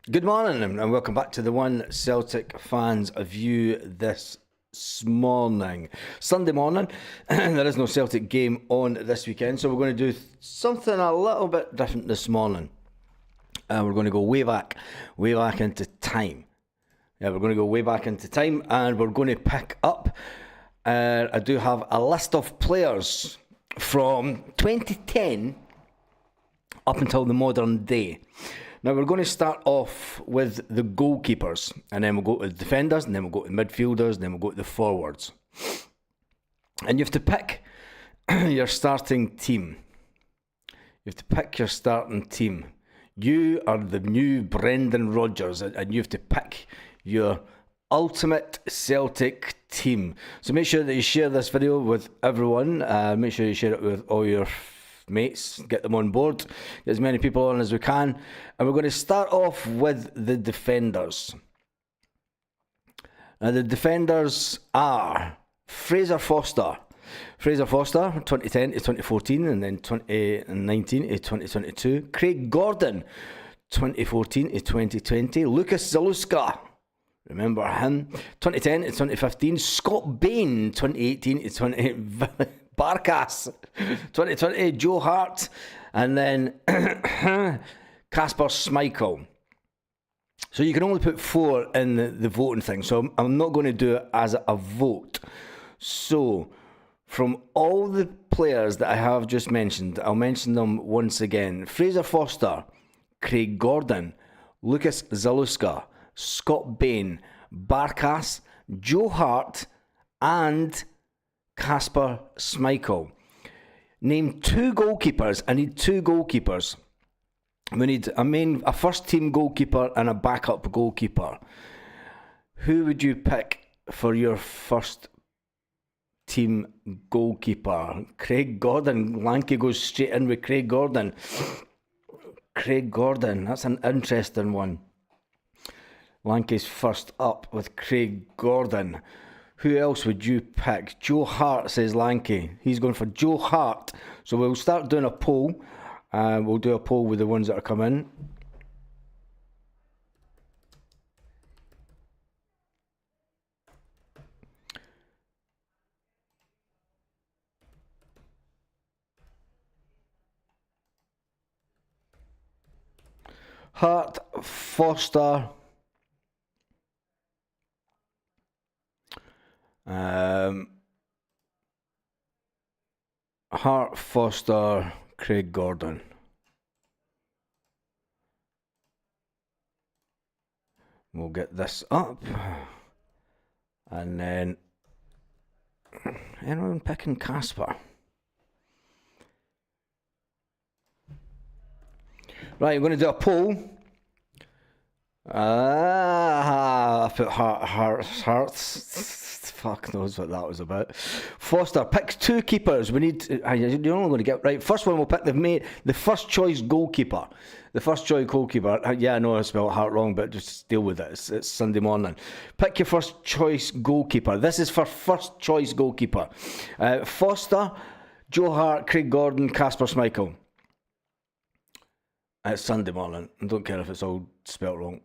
Good morning and welcome back to the One Celtic Fans View this morning. Sunday morning, there is no Celtic game on this weekend, so we're going to do something a little bit different this morning. We're going to go way back into time. Yeah, we're going to go way back into time and we're going to pick up, I do have a list of players from 2010 up until the modern day. Now we're going to start off with the goalkeepers, and then we'll go to the defenders, and then we'll go to the midfielders, and then we'll go to the forwards. And you have to pick your starting team. You have to pick your starting team. You are the new Brendan Rodgers, and you have to pick your ultimate Celtic team. So make sure that you share this video with everyone. Make sure you share it with all your mates, get them on board, get as many people on as we can, and we're going to start off with the defenders. Now the defenders are Fraser Forster, 2010 to 2014, and then 2019 to 2022. Craig Gordon, 2014 to 2020. Lucas Zaluska, remember him, 2010 to 2015. Scott Bain, 2018 to 20. Barkas, 2020, Joe Hart, and then Kasper Schmeichel. So you can only put 4 in the voting thing, so I'm not going to do it as a vote. So from all the players that I have just mentioned, I'll mention them once again. Fraser Forster, Craig Gordon, Lucas Zaluska, Scott Bain, Barkas, Joe Hart, and Kasper Schmeichel. Name 2 goalkeepers. I need 2 goalkeepers. We need a first team goalkeeper and a backup goalkeeper. Who would you pick for your first team goalkeeper? Craig Gordon. Lanky goes straight in with Craig Gordon. Craig Gordon, that's an interesting one. Lanky's first up with Craig Gordon. Who else would you pick? Joe Hart, says Lanky. He's going for Joe Hart. So we'll start doing a poll. We'll do a poll with the ones that are coming. Hart, Foster. Hart, Foster, Craig Gordon. We'll get this up. And then anyone picking Kasper? Right, I'm going to do a poll. I put Hearts. Fuck knows what that was about. Foster picks 2 keepers. We need. You're only going to get right. First one, we'll pick the first choice goalkeeper. The first choice goalkeeper. Yeah, I know I spelled Heart wrong, but just deal with it. It's Sunday morning. Pick your first choice goalkeeper. This is for first choice goalkeeper. Foster, Joe Hart, Craig Gordon, Kasper Schmeichel. It's Sunday morning. I don't care if it's all spelled wrong.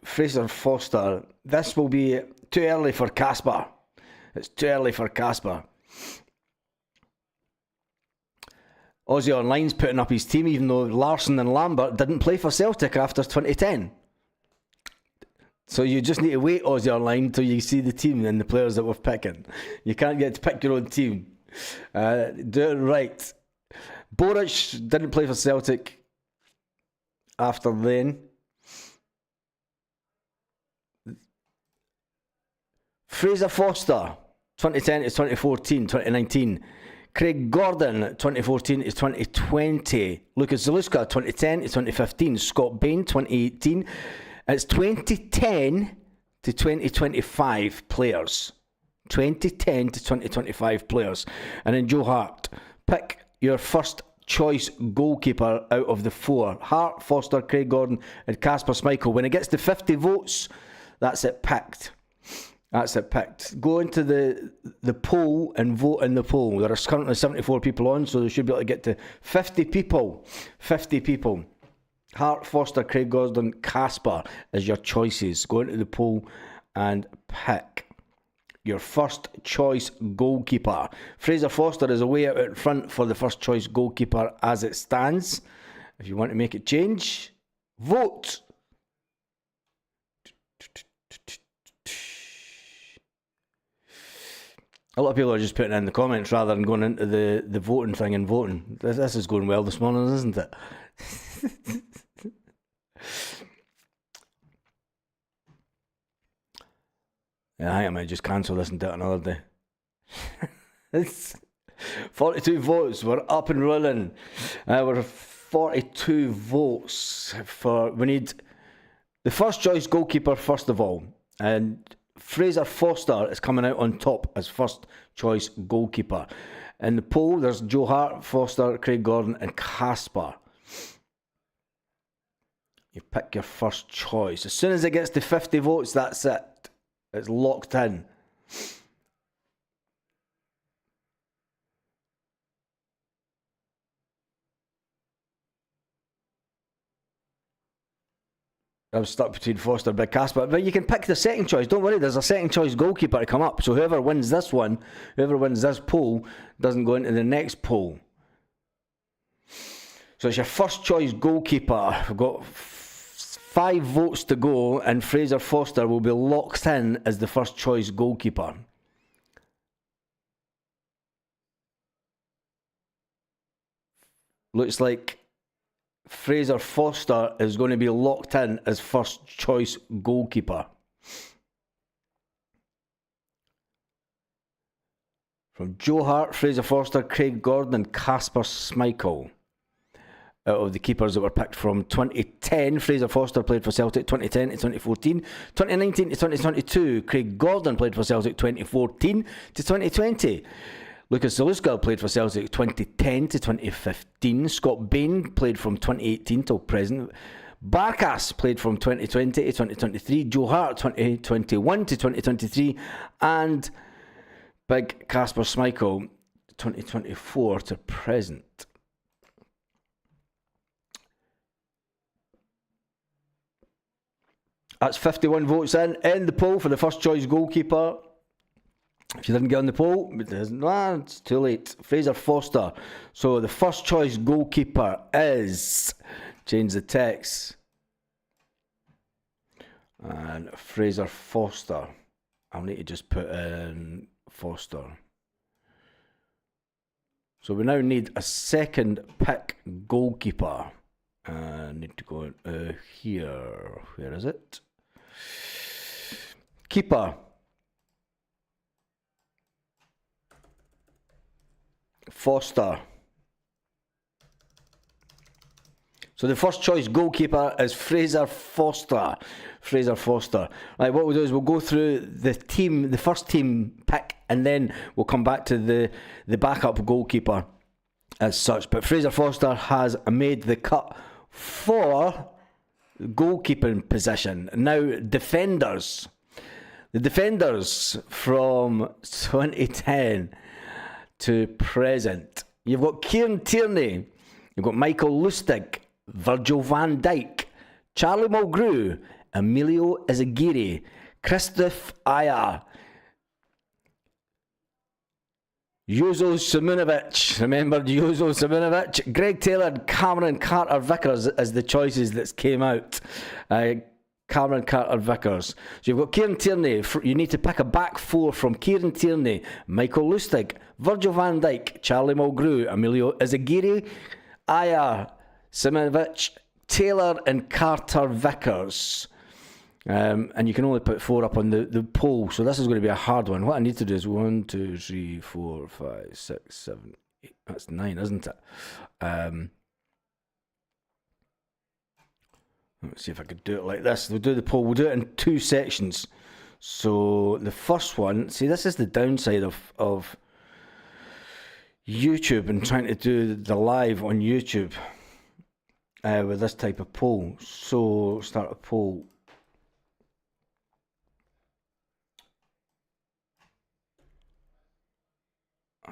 Fraser Forster. This will be too early for Kasper. It's too early for Kasper. Aussie Online's putting up his team, even though Larsson and Lambert didn't play for Celtic after 2010. So you just need to wait, Aussie Online, until you see the team and the players that we're picking. You can't get to pick your own team. Do it right. Boric didn't play for Celtic after then. Fraser Forster, 2010 to 2014, 2019. Craig Gordon, 2014 to 2020. Lucas Zaluska, 2010 to 2015. Scott Bain, 2018. It's 2010 to 2025 players. 2010 to 2025 players. And then Joe Hart. Pick your first choice goalkeeper out of the 4. Hart, Foster, Craig Gordon, and Kasper Schmeichel. When it gets to 50 votes, that's it picked. That's it picked. Go into the poll and vote in the poll. There are currently 74 people on, so they should be able to get to 50 people. 50 people. Hart, Foster, Craig Gordon, Casper as your choices. Go into the poll and pick your first choice goalkeeper. Fraser Foster is away out in front for the first choice goalkeeper as it stands. If you want to make it change, vote. A lot of people are just putting it in the comments rather than going into the voting thing and voting. This is going well this morning, isn't it? Yeah, I think I might just cancel this and do it another day. It's 42 votes. We're up and running. We're 42 votes for. We need the first choice goalkeeper first of all, and Fraser Foster is coming out on top as first choice goalkeeper. In the poll, there's Joe Hart, Foster, Craig Gordon, and Casper. You pick your first choice. As soon as it gets to 50 votes, that's it. It's locked in. I was stuck between Foster and Big Casper, but you can pick the second choice. Don't worry, there's a second choice goalkeeper to come up. So whoever wins this one, whoever wins this poll, doesn't go into the next poll. So it's your first choice goalkeeper. We've got 5 votes to go, and Fraser Foster will be locked in as the first choice goalkeeper. Looks like Fraser Foster is going to be locked in as first choice goalkeeper. From Joe Hart, Fraser Foster, Craig Gordon, and Casper Schmeichel. Out of the keepers that were picked from 2010, Fraser Foster played for Celtic 2010 to 2014. 2019 to 2022, Craig Gordon played for Celtic 2014 to 2020. Lucas Zaluska played for Celtic 2010 to 2015. Scott Bain played from 2018 till present. Barkas played from 2020 to 2023. Joe Hart 2021 to 2023. And Big Casper Schmeichel 2024 to present. That's 51 votes in the poll for the first choice goalkeeper. If you didn't get on the poll, it's too late. Fraser Foster. So the first choice goalkeeper is, change the text, and Fraser Foster. I'll need to just put in Foster. So we now need a second pick goalkeeper. I need to go here. Where is it? Keeper. Foster. So the first choice goalkeeper is Fraser Foster. Fraser Foster. Right, what we'll do is we'll go through the team, the first team pick, and then we'll come back to the backup goalkeeper as such. But Fraser Foster has made the cut for goalkeeping position. Now, defenders. The defenders from 2010 to present. You've got Kieran Tierney. You've got Michael Lustig, Virgil van Dijk, Charlie Mulgrew, Emilio Ezagiri, Christoph Aya, Jozo Simunovic, remember Jozo Simunovic, Greg Taylor, Cameron Carter-Vickers as the choices that came out. Cameron Carter-Vickers. So you've got Kieran Tierney. You need to pick a back four from Kieran Tierney, Michael Lustig, Virgil van Dijk, Charlie Mulgrew, Emilio Ezagiri, Aya, Simunovic, Taylor and Carter-Vickers. And you can only put 4 up on the poll, so this is going to be a hard one. What I need to do is 1, 2, 3, 4, 5, 6, 7, 8. That's 9, isn't it? Let's see if I could do it like this. We'll do the poll. We'll do it in 2 sections. So the first one, see, this is the downside of YouTube and trying to do the live on YouTube with this type of poll. So start a poll.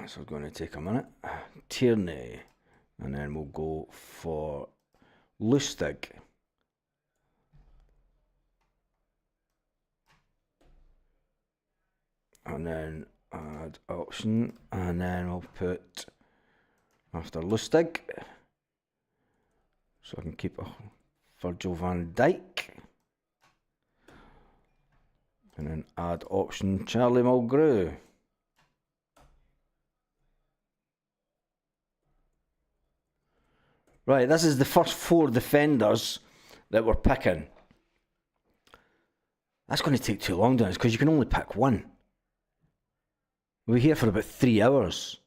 So it's going to take a minute. Tierney, and then we'll go for Lustig. And then add option, and then we'll put after Lustig, so I can keep a Virgil van Dijk, and then add option Charlie Mulgrew. Right, this is the first 4 defenders that we're picking. That's going to take too long, Dennis, because you can only pick one. We're here for about 3 hours.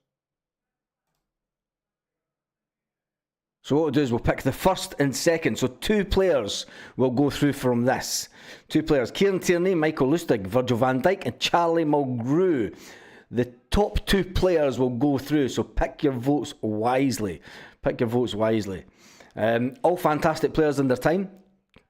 So what we'll do is we'll pick the first and second. So 2 players will go through from this. 2 players. Kieran Tierney, Michael Lustig, Virgil van Dijk and Charlie Mulgrew. The top 2 players will go through. So pick your votes wisely. Pick your votes wisely. All fantastic players in their time.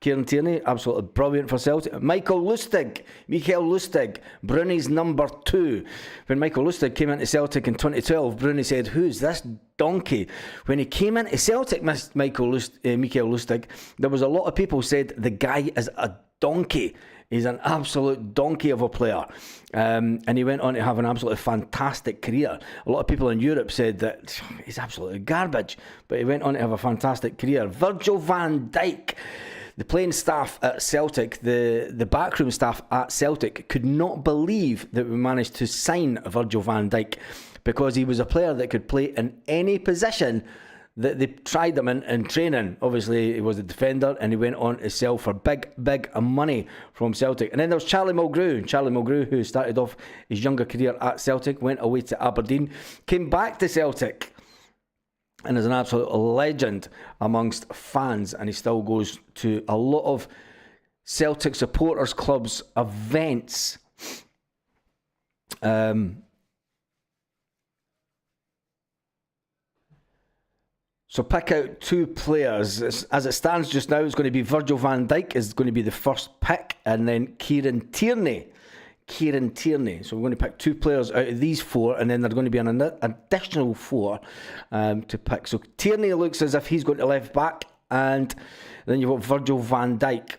Kieran Tierney, absolutely brilliant for Celtic. Mikael Lustig, Bruni's number 2. When Mikael Lustig came into Celtic in 2012, Bruni said, "Who's this donkey?" When he came into Celtic, Mikael Lustig, there was a lot of people said the guy is a donkey. He's an absolute donkey of a player. And he went on to have an absolutely fantastic career. A lot of people in Europe said that he's absolutely garbage, but he went on to have a fantastic career. Virgil van Dijk. The playing staff at Celtic, the backroom staff at Celtic, could not believe that we managed to sign Virgil van Dijk, because he was a player that could play in any position that they tried him in training. Obviously, he was a defender, and he went on to sell for big money from Celtic. And then there was Charlie Mulgrew, who started off his younger career at Celtic, went away to Aberdeen, came back to Celtic, and is an absolute legend amongst fans, and he still goes to a lot of Celtic supporters clubs events. So pick out 2 players. As it stands just now, it's going to be Virgil van Dijk is going to be the first pick, and then Kieran Tierney. So we're going to pick 2 players out of these 4, and then there's going to be an additional 4 to pick. So Tierney looks as if he's going to left back, and then you've got Virgil van Dijk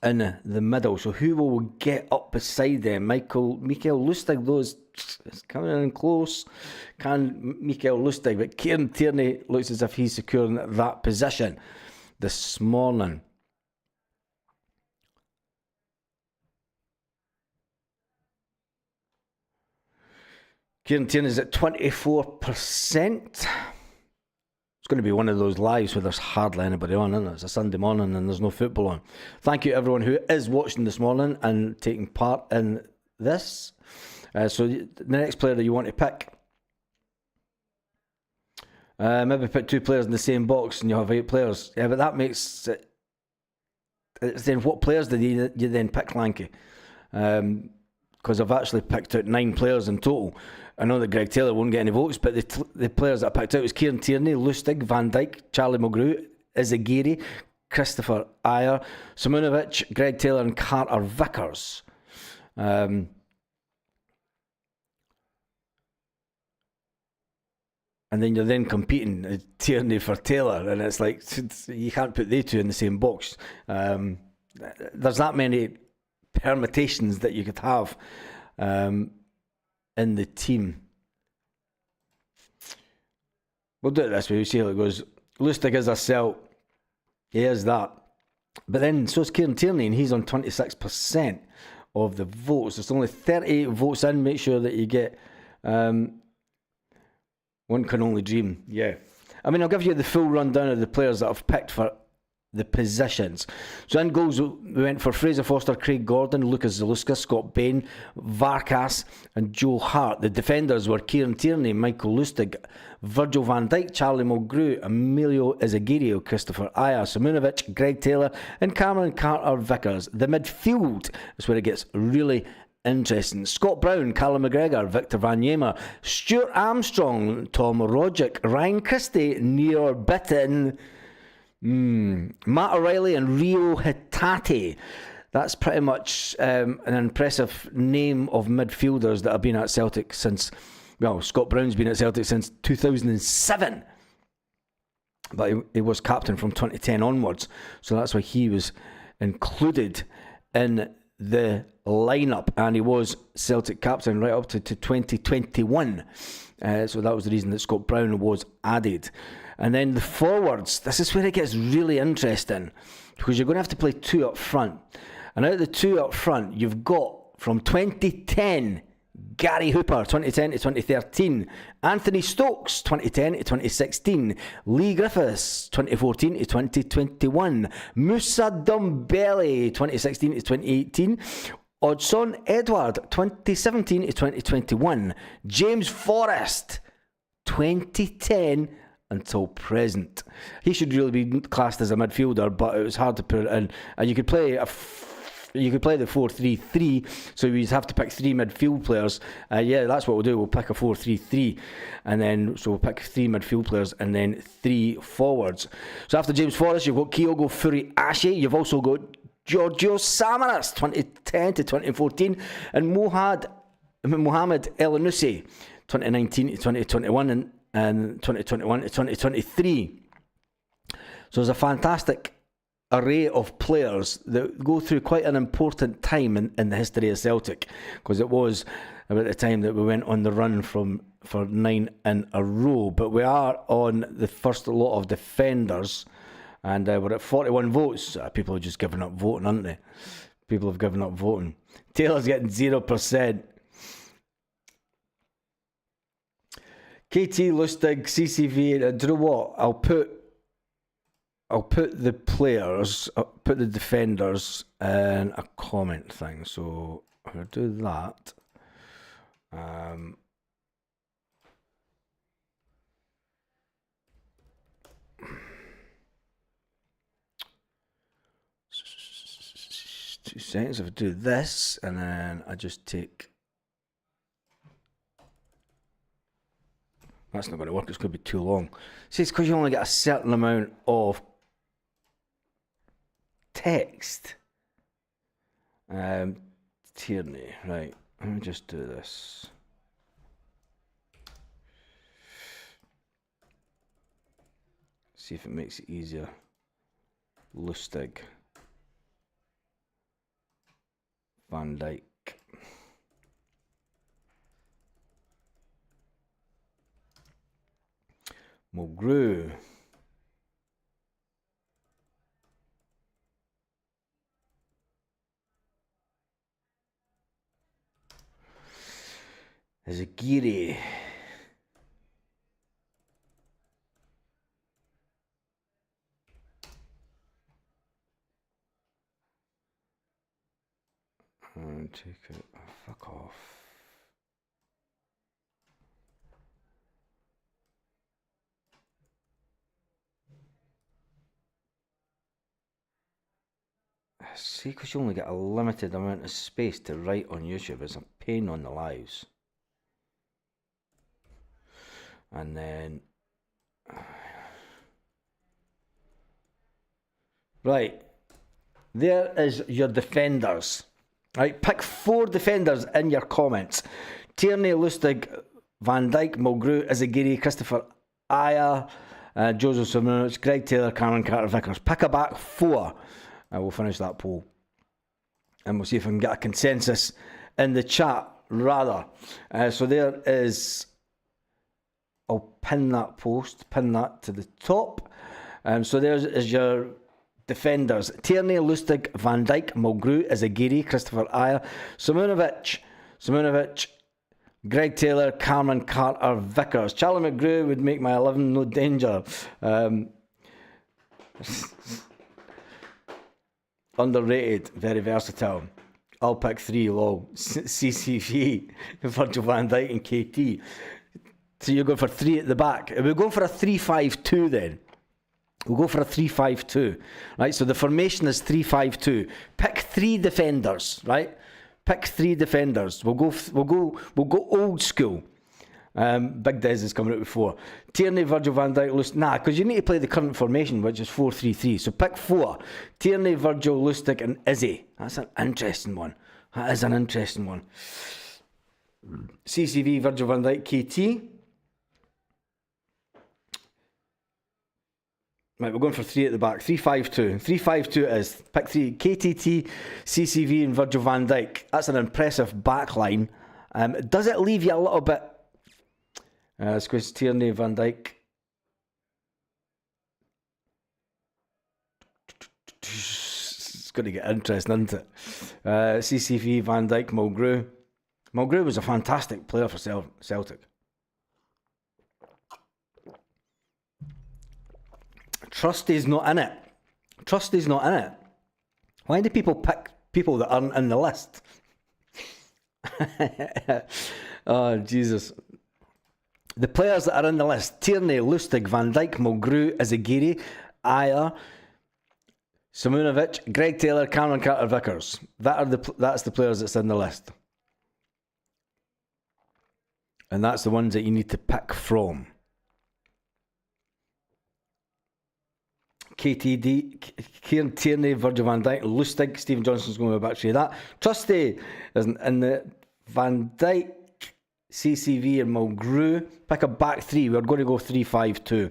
in the middle. So who will we get up beside them? Mikael Lustig, those coming in close. Can Mikael Lustig, but Kieran Tierney looks as if he's securing that position this morning. Kieran Tierney is at 24%. It's going to be one of those lives where there's hardly anybody on, isn't it? It's a Sunday morning and there's no football on. Thank you everyone who is watching this morning and taking part in this. So the next player that you want to pick, maybe put 2 players in the same box and you have 8 players. Yeah, but that makes it. Then what players did you then pick, Lanky? Because I've actually picked out 9 players in total. I know that Greg Taylor won't get any votes, but the players that I picked out was Kieran Tierney, Lustig, Van Dijk, Charlie Mulgrew, Izagiri, Christopher Ayer, Simunovic, Greg Taylor and Carter Vickers. And then you're then competing Tierney for Taylor, and it's like you can't put they 2 in the same box. There's that many permutations that you could have in the team. We'll do it this way. We'll see how it goes. Lustig is a sell. He is that. But then so is Kieran Tierney, and he's on 26% of the votes. There's only 38 votes in. Make sure that you get one can only dream. Yeah. I mean, I'll give you the full rundown of the players that I've picked for the positions. So in goals, we went for Fraser Foster, Craig Gordon, Lucas Zaluska, Scott Bain, Varkas and Joe Hart. The defenders were Kieran Tierney, Michael Lustig, Virgil van Dijk, Charlie Mulgrew, Emilio Izagiri, Christopher Ayer, Simunovic, Greg Taylor and Cameron Carter-Vickers. The midfield is where it gets really interesting. Scott Brown, Callum McGregor, Victor Wanyama, Stuart Armstrong, Tom Rogic, Ryan Christie, Neil Bitton, Matt O'Reilly and Rio Hitate. That's pretty much an impressive name of midfielders that have been at Celtic since, well, Scott Brown's been at Celtic since 2007. but he was captain from 2010 onwards, so that's why he was included in the lineup, and he was Celtic captain right up to 2021. So that was the reason that Scott Brown was added. And then the forwards, this is where it gets really interesting, because you're going to have to play two up front. And out of the two up front, you've got from 2010, Gary Hooper, 2010 to 2013. Anthony Stokes, 2010 to 2016. Lee Griffiths, 2014 to 2021. Moussa Dombele, 2016 to 2018. Odson Edward, 2017 to 2021. James Forrest, 2010 until present. He should really be classed as a midfielder, but it was hard to put it in. And you could play the 4-3-3, so you'd have to pick three midfield players. Yeah, that's what we'll do. We'll pick a 4-3-3, and then so we'll pick three midfield players and then three forwards. So after James Forrest, you've got Kyogo Furiashi. You've also got Giorgio Samaras, 2010 to 2014, and Mohamed Elanusi, 2019 to 2021, and 2021 to 2023. So there's a fantastic array of players that go through quite an important time in the history of Celtic, because it was about the time that we went on the run for 9 in a row. But we are on the first lot of defenders, and we're at 41 votes. People are just giving up voting, aren't they? People have given up voting. Taylor's getting 0%. KT, Lustig, CCV, do you know what? I'll put the players, I'll put the defenders in a comment thing. So I'm going to do that. Two seconds. If I do this, and then I just take. That's not going to work. It's going to be too long. See, it's because you only get a certain amount of text. Tierney, right. Let me just do this. See if it makes it easier. Lustig. Van Dijk. Mulgrew. Zagiri. And take it. Oh, fuck off. See, because you only get a limited amount of space to write on YouTube, it's a pain on the lives. And then, right, there is your defenders. Right, pick 4 defenders in your comments. Tierney, Lustig, Van Dijk, Mulgrew, Izagiri, Christopher Aya, Joseph Simunovic, Greg Taylor, Cameron Carter-Vickers. Pick a back 4. We'll finish that poll. And we'll see if we can get a consensus in the chat, rather. So there is... I'll pin that post, pin that to the top. So there's your defenders. Tierney, Lustig, Van Dijk, Mulgrew, Izagiri, Christopher Aya, Simunovic, Greg Taylor, Cameron Carter-Vickers. Charlie McGrew would make my 11 no danger. Underrated, very versatile. I'll pick 3, lol. CCV, Virgil van Dijk and KT. So you're going for 3 at the back. We're going for a 3-5-2 then. We'll go for a 3-5-2. Right, so the formation is 3-5-2. Pick 3 defenders, right? Pick 3 defenders. We'll go old school. Big Des is coming out with 4. Tierney, Virgil van Dijk, Lustig. Nah, because you need to play the current formation, which is 4-3-3. So pick 4. Tierney, Virgil, Lustig, and Izzy. That's an interesting one. That is an interesting one. CCV, Virgil van Dijk, KT. Right, we're going for 3 at the back. 3-5-2. 3-5-2 it is. Pick 3. KTT, CCV and Virgil van Dijk. That's an impressive back line. Does it leave you a little bit... let's go to Tierney, Van Dijk. It's going to get interesting, isn't it? CCV, Van Dijk, Mulgrew. Mulgrew was a fantastic player for Celtic. Trusty's not in it. Trusty's not in it. Why do people pick people that aren't in the list? Oh, Jesus. The players that are in the list: Tierney, Lustig, Van Dijk, Mulgrew, Izagiri, Ayer, Simunovic, Greg Taylor, Cameron Carter-Vickers. That's the players that's in the list. And that's the ones that you need to pick from. KTD, Kieran Tierney, Virgil van Dijk, Lustig, Stephen Johnson's going to go back to that. Trusty isn't in the Van Dijk, CCV and Mulgrew. Pick a back 3. We're going to go 3-5-2.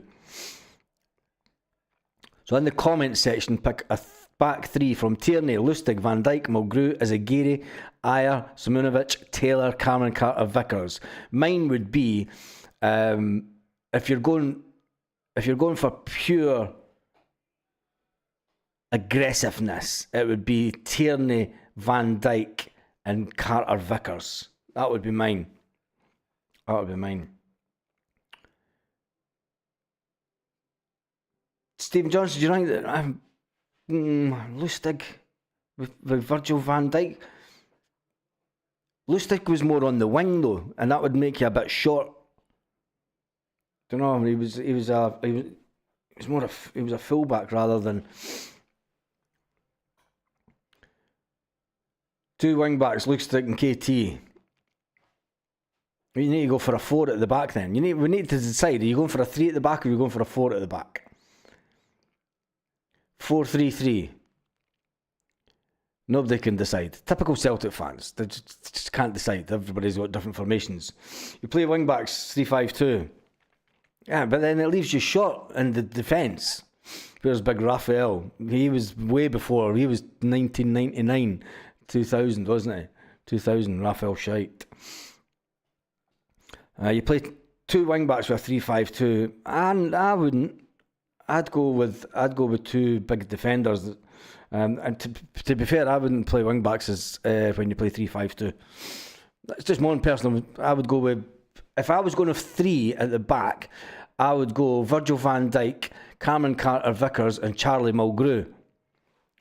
So in the comments section, pick a back 3 from Tierney, Lustig, Van Dijk, Mulgrew, Izagiri, Ayer, Simunovic, Taylor, Cameron Carter-Vickers. Mine would be, if you're going for pure aggressiveness, it would be Tierney, Van Dijk and Carter-Vickers. That would be mine. That would be mine. Stephen Johnson, do you think that Lustig with Virgil van Dijk? Lustig was more on the wing though, and that would make you a bit short. Don't know. He was a fullback rather than. 2 wing backs, Lustig and KT. You need to go for a 4 at the back then. We need to decide, are you going for a 3 at the back or are you going for a 4 at the back? 4-3-3. Nobody can decide. Typical Celtic fans. They just can't decide. Everybody's got different formations. You play wing backs 3-5-2. Yeah, but then it leaves you short in the defence. Where's big Raphael? He was way before. He was 1999. 2000, wasn't he? 2000, Raphael Scheidt. You play 2 wing backs with a 3-5-2, and I wouldn't. I'd go with 2 big defenders. And to be fair, I wouldn't play wing backs as when you play 3-5-2. That's just my own personal. I would go with, if I was going to have 3 at the back, I would go Virgil van Dijk, Cameron Carter-Vickers, and Charlie Mulgrew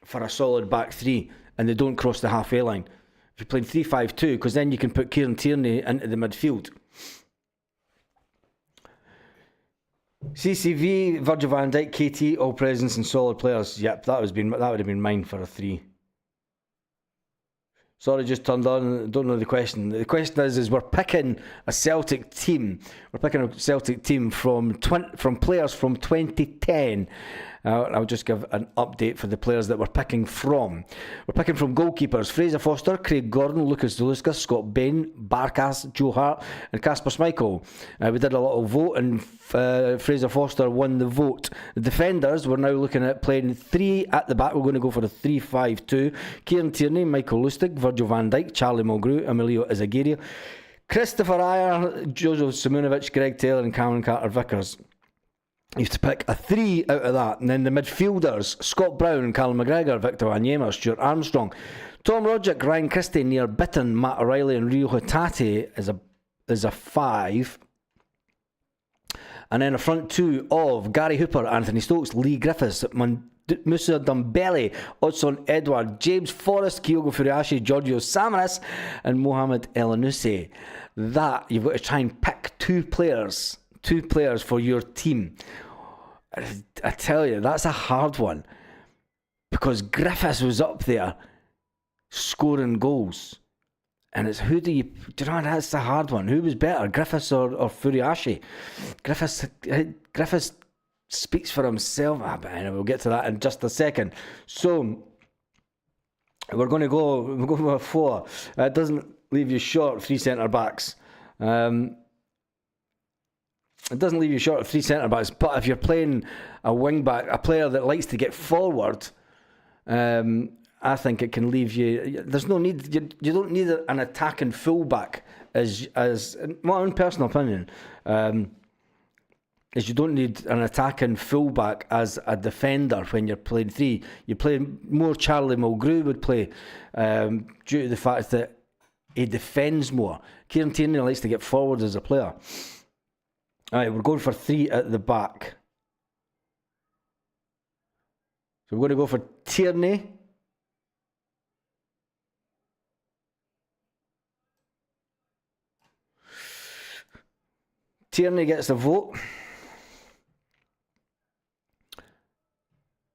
for a solid back 3. And they don't cross the halfway line. If you're playing 3-5-2, because then you can put Kieran Tierney into the midfield. CCV, Virgil van Dijk, KT, all presence and solid players. Yep, that would have been mine for a 3. Sorry, just turned on. Don't know the question. The question is we're picking a Celtic team. We're picking a Celtic team from players from 2010. I'll just give an update for the players that we're picking from. We're picking from goalkeepers: Fraser Foster, Craig Gordon, Lucas Zaluska, Scott Bain, Barkas, Joe Hart and Kasper Schmeichel. We did a little vote and Fraser Foster won the vote. The defenders, we're now looking at playing 3 at the back. We're going to go for a 3-5-2. Kieran Tierney, Michael Lustig, Virgil van Dijk, Charlie Mulgrew, Emilio Izagiri, Christopher Ayer, Jozo Simunovic, Greg Taylor and Cameron Carter-Vickers. You have to pick a 3 out of that. And then the midfielders: Scott Brown, Callum McGregor, Victor Wanyama, Stuart Armstrong, Tom Roderick, Ryan Christie, Near Bitton, Matt O'Reilly and Rio Hatate is a 5. And then a front 2 of Gary Hooper, Anthony Stokes, Lee Griffiths, Musa Dumbelli, Odson Edward, James Forrest, Kyogo Furiashi, Giorgio Samaras and Mohamed Elanusi. That, you've got to try and pick 2 players for your team. I tell you, that's a hard one, because Griffiths was up there scoring goals, and it's do you know, that's a hard one. Who was better, Griffiths or Furiashi? Griffiths speaks for himself. But anyway, we'll get to that in just a second. So we're going to go with a 4. It doesn't leave you short. 3 centre backs. It doesn't leave you short of 3 centre-backs, but if you're playing a wing-back, a player that likes to get forward, I think it can leave you... There's no need... You don't need an attacking full-back, as my own personal opinion, is you don't need an attacking full-back as a defender when you're playing 3. You play more Charlie Mulgrew would play, due to the fact that he defends more. Kieran Tierney likes to get forward as a player. Alright, we're going for 3 at the back. So we're going to go for Tierney. Tierney gets the vote.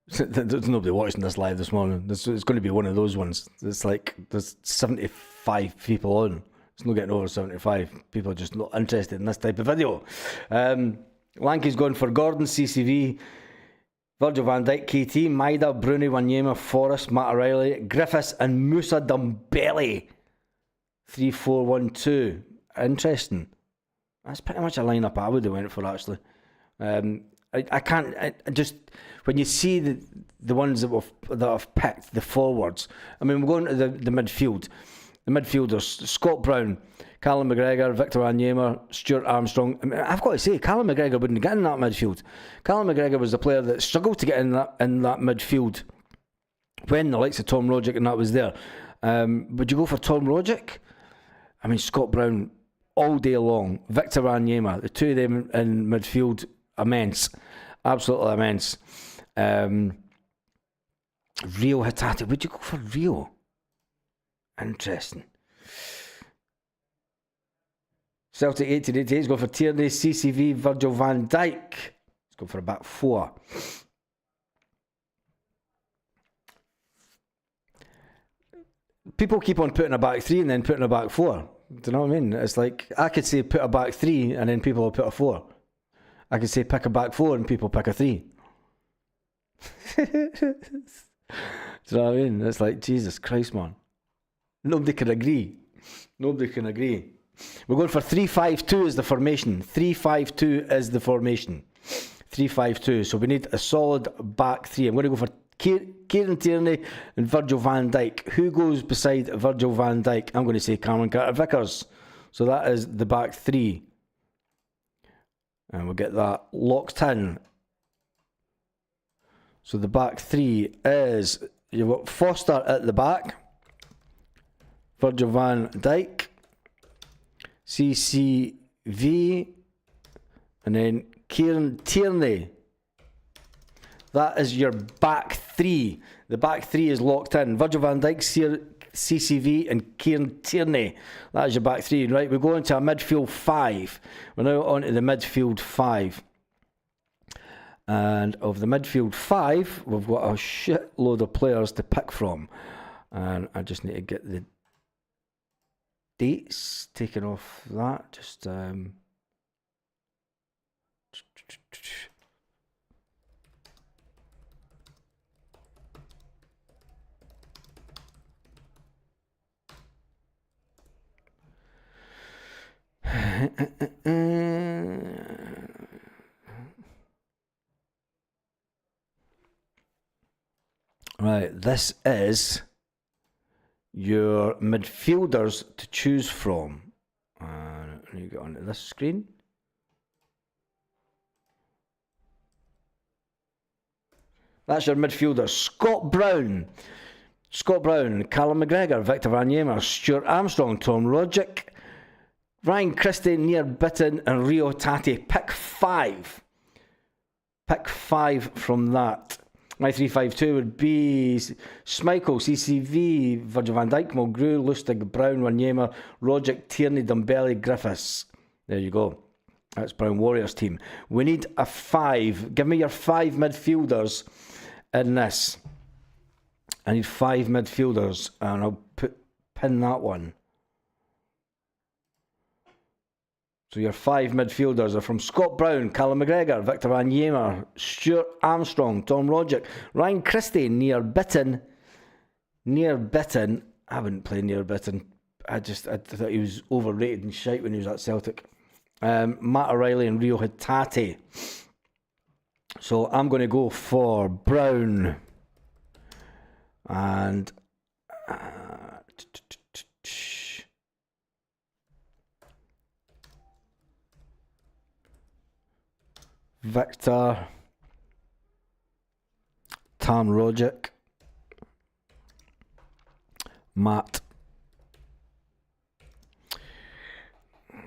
There's nobody watching this live this morning. It's going to be one of those ones. It's like there's 75 people on. It's not getting over 75. People are just not interested in this type of video. Lanky's going for Gordon, CCV, Virgil van Dijk, KT, Maida, Bruni, Wanyama, Forrest, Matt O'Reilly, Griffiths, and Musa Dembele. 3-4-1-2. Interesting. That's pretty much a lineup I would have went for, actually. I can't. I just when you see the ones that I've picked, the forwards. I mean, we're going to the midfield. The midfielders: Scott Brown, Callum McGregor, Victor Wanyama, Stuart Armstrong. I mean, I've got to say, Callum McGregor wouldn't get in that midfield. Callum McGregor was the player that struggled to get in that midfield when the likes of Tom Rogic and that was there. Would you go for Tom Rogic? I mean, Scott Brown all day long. Victor Wanyama, the two of them in midfield, immense, absolutely immense. Rio Hatate. Would you go for Rio? Interesting. Celtic 1888 is going for Tierney, CCV, Virgil van Dijk. Let's go for a back 4. People keep on putting a back 3 and then putting a back 4. Do you know what I mean? It's like I could say put a back 3 and then people will put a 4. I could say pick a back 4 and people pick a 3. Do you know what I mean? It's like, Jesus Christ, man. Nobody can agree. Nobody can agree. We're going for 3-5-2 as the formation. 3-5-2 is the formation. 3-5-2. So we need a solid back 3. I'm going to go for Kieran Tierney and Virgil van Dijk. Who goes beside Virgil van Dijk? I'm going to say Cameron Carter-Vickers. So that is the back 3. And we'll get that locked in. So the back 3 is, you've got Foster at the back, Virgil van Dijk, CCV, and then Kieran Tierney. That is your back 3. The back 3 is locked in. Virgil van Dijk, CCV, and Kieran Tierney. That is your back 3. Right, we go into a midfield 5. We're now on to the midfield 5. And of the midfield 5, we've got a shitload of players to pick from. And I just need to get the dates taken off that. Just right, this is your midfielders to choose from. Let me get onto this screen. That's your midfielders. Scott Brown, Callum McGregor, Victor Wanyama, Stuart Armstrong, Tom Rogic, Ryan Christie, Nir Bitton, and Rio Hatate. Pick 5. Pick 5 from that. My 3-5-2 would be Schmeichel, CCV, Virgil van Dijk, Mulgrew, Lustig, Brown, Wanyama, Rogic, Tierney, Dembele, Griffiths. There you go. That's Brown Warriors team. We need a 5. Give me your 5 midfielders in this. I need 5 midfielders, and I'll pin that one. So your 5 midfielders are from Scott Brown, Callum McGregor, Victor Wanyama, Stuart Armstrong, Tom Rogic, Ryan Christie, Nir Bitton. I wouldn't play Nir Bitton. I thought he was overrated and shite when he was at Celtic. Matt O'Reilly and Rio Hatate. So I'm going to go for Brown and Victor, Tam Rogic, Matt.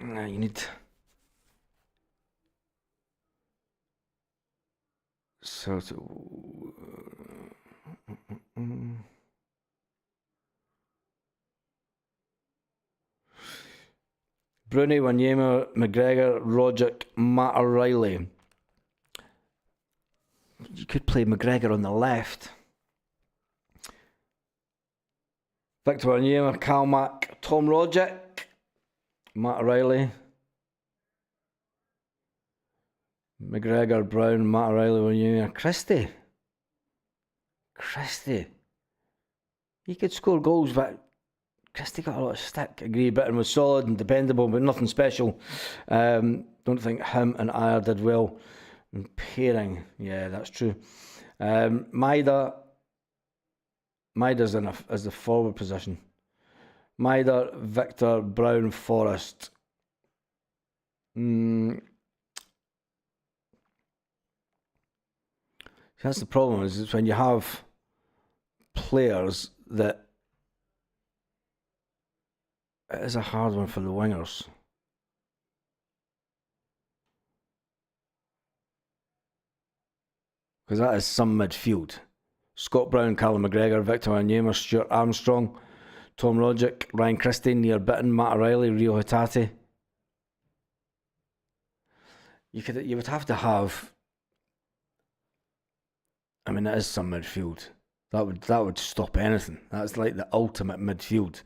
You need... Bruni, Wanyama, McGregor, Rogic, Matt O'Reilly. You could play McGregor on the left. Victor Wanyama, Calmac, Tom Rogic, Matt O'Reilly. McGregor, Brown, Matt O'Reilly, Wanyama, Christie. He could score goals, but Christie got a lot of stick. Agree, Britain was solid and dependable, but nothing special. Don't think him and Ayer did well in pairing. Yeah, that's true. Maida's as the forward position. Maida, Victor, Brown, Forrest. That's the problem, is when you have players that... It is a hard one for the wingers. Because that is some midfield. Scott Brown, Callum McGregor, Victor Wanyama, Stuart Armstrong, Tom Rogic, Ryan Christie, Near Bitton, Matt O'Reilly, Rio Hatate. You would have to have... I mean, it is some midfield. That would stop anything. That's like the ultimate midfield.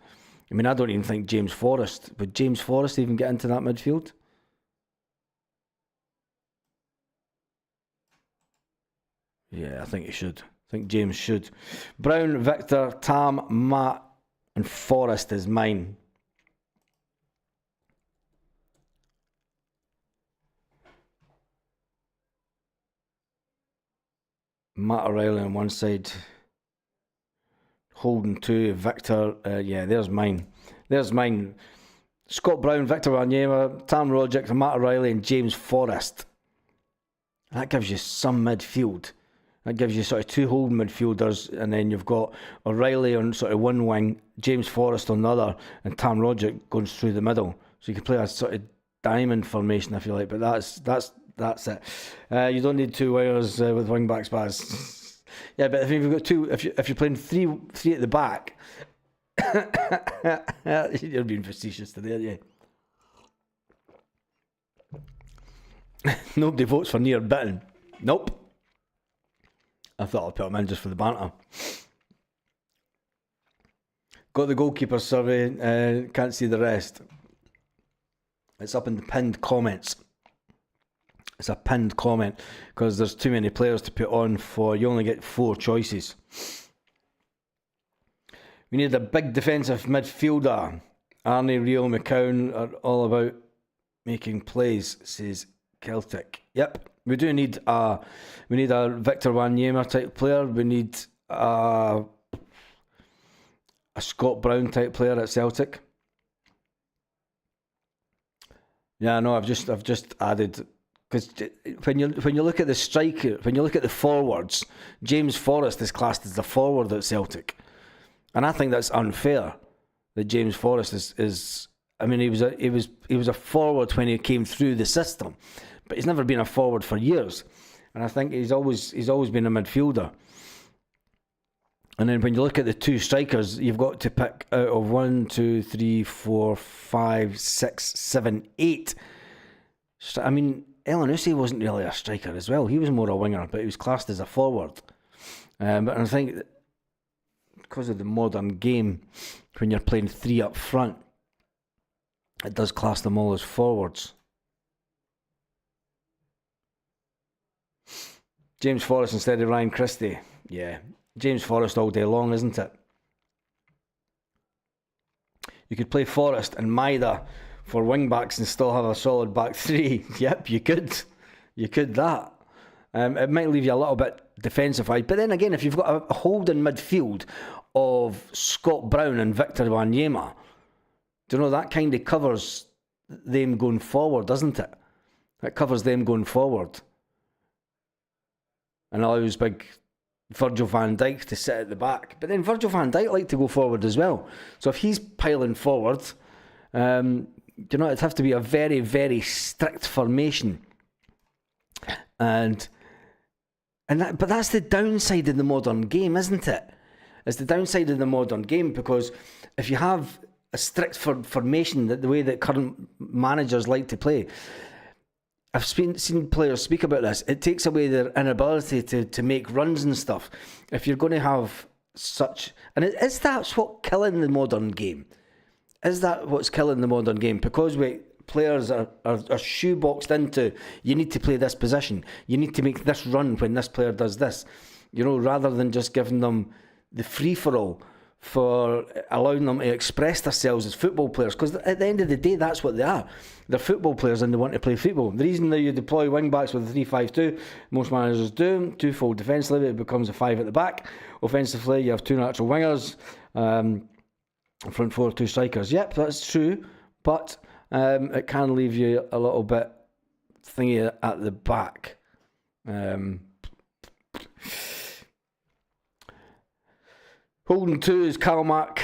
I mean, I don't even think James Forrest... Would James Forrest even get into that midfield? Yeah, I think he should. I think James should. Brown, Victor, Tam, Matt, and Forrest is mine. Matt O'Reilly on one side. Holden 2, Victor, yeah, there's mine. Scott Brown, Victor Wanyama, Tam Rogic, Matt O'Reilly, and James Forrest. That gives you some midfield. That gives you sort of two holding midfielders, and then you've got O'Reilly on sort of one wing, James Forrest on the other, and Tam Rogic going through the middle. So you can play a sort of diamond formation if you like, but that's it. You don't need two wingers with wing backs, Baz. Yeah, but if you've got two, if you're playing three at the back, you're being facetious today, aren't you? Nobody votes for Near Bitton. Nope. I thought I'd put him in just for the banter. Got the goalkeeper survey. Can't see the rest. It's up in the pinned comments. It's a pinned comment because there's too many players to put on for... You only get 4 choices. We need a big defensive midfielder. Arnie, Rio, McCown are all about making plays, says Celtic. Yep, we do need a... We need a Victor Wanyama type player. We need a Scott Brown type player at Celtic. Yeah, no, I've just added... Because when you look at the striker, when you look at the forwards, James Forrest is classed as the forward at Celtic, and I think that's unfair. That James Forrest is I mean, he was a forward when he came through the system, but he's never been a forward for years, and I think he's always been a midfielder. And then when you look at the two strikers, you've got to pick out of 1, 2, 3, 4, 5, 6, 7, 8. I mean, Elanusi wasn't really a striker as well. He was more a winger, but he was classed as a forward. But I think that because of the modern game, when you're playing 3 up front, it does class them all as forwards. James Forrest instead of Ryan Christie. Yeah, James Forrest all day long, isn't it? You could play Forrest and Maida for wing backs and still have a solid back three. Yep, you could. You could that. It might leave you a little bit defensified. But then again, if you've got a holding midfield of Scott Brown and Victor Wanyama, do you know, that kind of covers them going forward, doesn't it? It covers them going forward. And allows big Virgil van Dijk to sit at the back. But then Virgil van Dijk liked to go forward as well. So if he's piling forward, it'd have to be a very, very strict formation. But that's the downside of the modern game, isn't it? It's the downside of the modern game, because if you have a strict formation, the way that current managers like to play, I've seen players speak about this. It takes away their inability to make runs and stuff. If you're going to have such... And is that what's killing the modern game? Is that what's killing the modern game? Because players are shoeboxed into, you need to play this position. You need to make this run when this player does this. You know, rather than just giving them the free-for-all for allowing them to express themselves as football players. Because at the end of the day, that's what they are. They're football players and they want to play football. The reason that you deploy wing-backs with a 3-5-2, most managers do, twofold defensively, it becomes a 5 at the back. Offensively, you have 2 natural wingers, front 4, 2 strikers. Yep, that's true, but it can leave you a little bit thingy at the back. Holding 2 is Kalmak.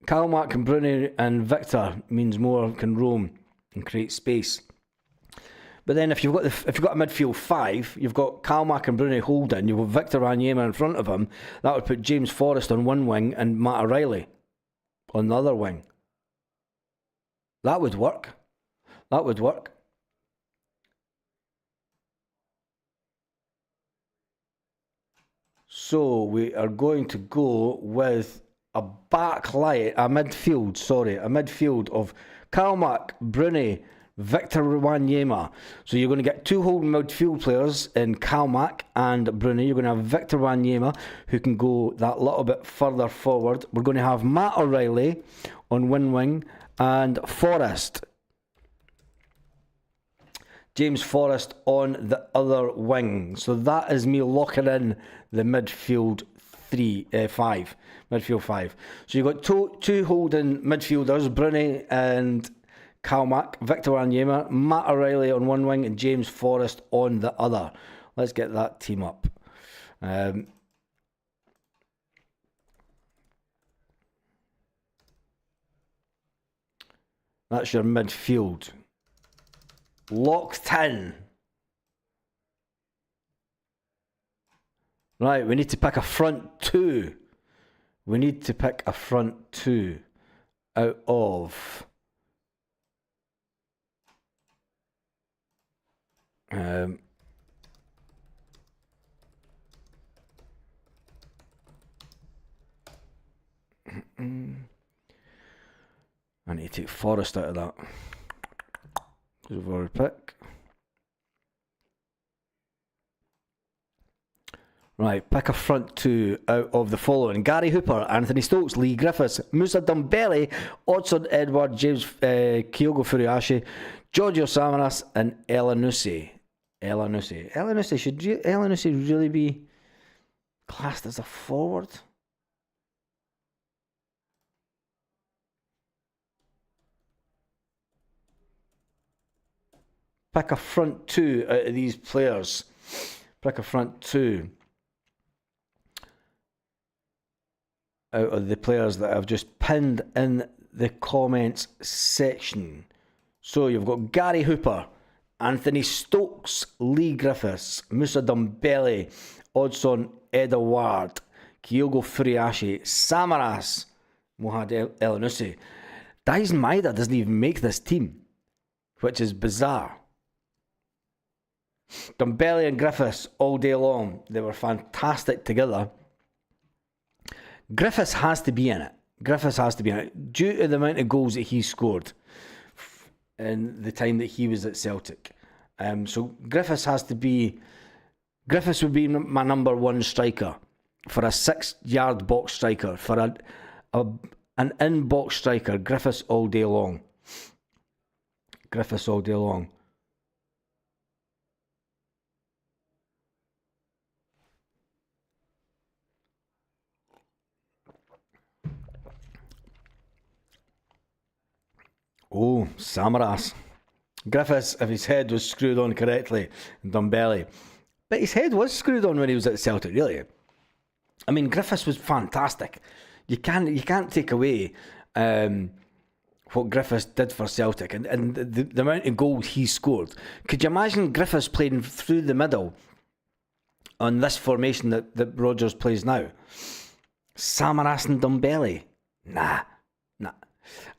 Kalmak and Bruni and Victor means more can roam and create space. But then if you've got a midfield 5, you've got Kalmak and Bruni holding, you've got Victor Wanyama in front of him. That would put James Forrest on one wing and Matt O'Reilly on the other wing. That would work. That would work. So we are going to go with a midfield of Kalmak, Bruni, Victor Wanyama. So you're going to get 2 holding midfield players in Kalmak and Bruni. You're going to have Victor Wanyama, who can go that little bit further forward. We're going to have Matt O'Reilly on one wing and Forrest. James Forrest on the other wing. So that is me locking in the midfield 5. Midfield 5. So you've got two holding midfielders, Bruni and Kalmak, Victor Wanyama, Matt O'Reilly on one wing and James Forrest on the other. Let's get that team up. That's your midfield. Locked in. Right, we need to pick a front 2. We need to pick a front 2 out of... I need to take Forrest out of that. Because we've already picked. Right, pick a front 2 out of the following: Gary Hooper, Anthony Stokes, Lee Griffiths, Musa Dembele, Odson Edward, James Kyogo Furuhashi, Giorgio Samaras, and Elanusi. Should Elanusi really be classed as a forward? Pick a front 2 out of these players. Pick a front 2 out of the players that I've just pinned in the comments section. So you've got Gary Hooper, Anthony Stokes, Lee Griffiths, Musa Dembele, Odson Edouard, Kyogo Furuhashi, Samaras, Mohad Elanusi. Dyson Maeda doesn't even make this team, which is bizarre. Dembele and Griffiths all day long. They were fantastic together. Griffiths has to be in it. Due to the amount of goals that he scored in the time that he was at Celtic. So Griffiths would be my number 1 striker. For a 6-yard box striker. For an An in-box striker, Griffiths all day long. Griffiths all day long. Oh, Samaras. Griffiths, if his head was screwed on correctly, Dumbelly. But his head was screwed on when he was at Celtic, really. I mean, Griffiths was fantastic. You can't take away what Griffiths did for Celtic and the amount of goals he scored. Could you imagine Griffiths playing through the middle on this formation that Rodgers plays now? Samaras and Dumbelly? Nah.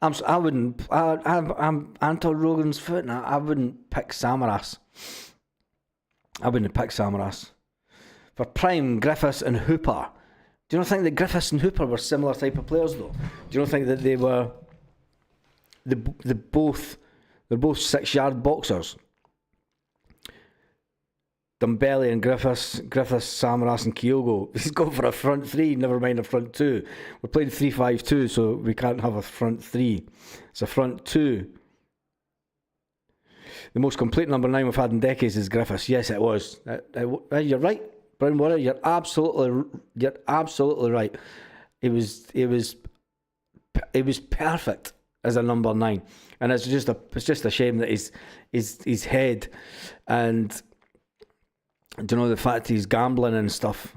I wouldn't. I'm Anton Rogan's foot now. I wouldn't pick Samaras. I wouldn't pick Samaras. For prime, Griffiths and Hooper. Do you not think that Griffiths and Hooper were similar type of players though? Do you not think that they were? They're both 6-yard boxers. Dumbelly and Griffiths, Samaras and Kyogo. He's going for a front three, never mind a front two. We're playing 3-5-2, so we can't have a front three. It's a front two. The most complete number 9 we've had in decades is Griffiths. Yes, it was. You're right, Brown Warrior. You're absolutely right. It was perfect as a number 9, and it's just a shame that his head and, you know, the fact he's gambling and stuff.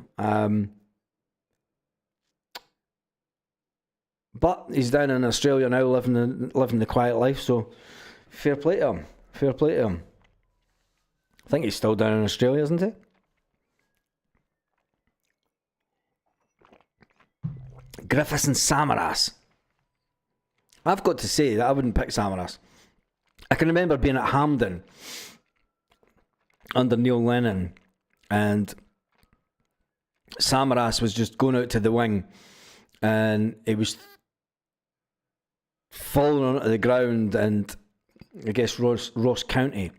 But he's down in Australia now, living the quiet life. So fair play to him. Fair play to him. I think he's still down in Australia, isn't he? Griffiths and Samaras. I've got to say that I wouldn't pick Samaras. I can remember being at Hampden under Neil Lennon, and Samaras was just going out to the wing, and it was falling onto the ground, and I guess Ross County,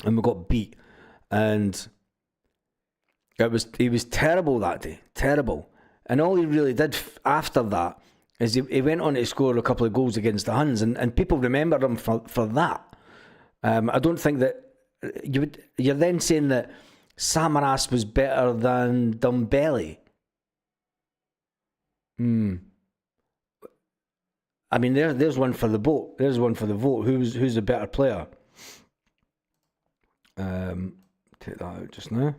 and we got beat, and he was terrible that day, terrible. And all he really did after that is he went on to score a couple of goals against the Huns, and people remember him for that. I don't think that you're then saying that Samaras was better than Dumbelly. I mean, there's one for the vote. There's one for the vote. Who's a better player? Take that out just now.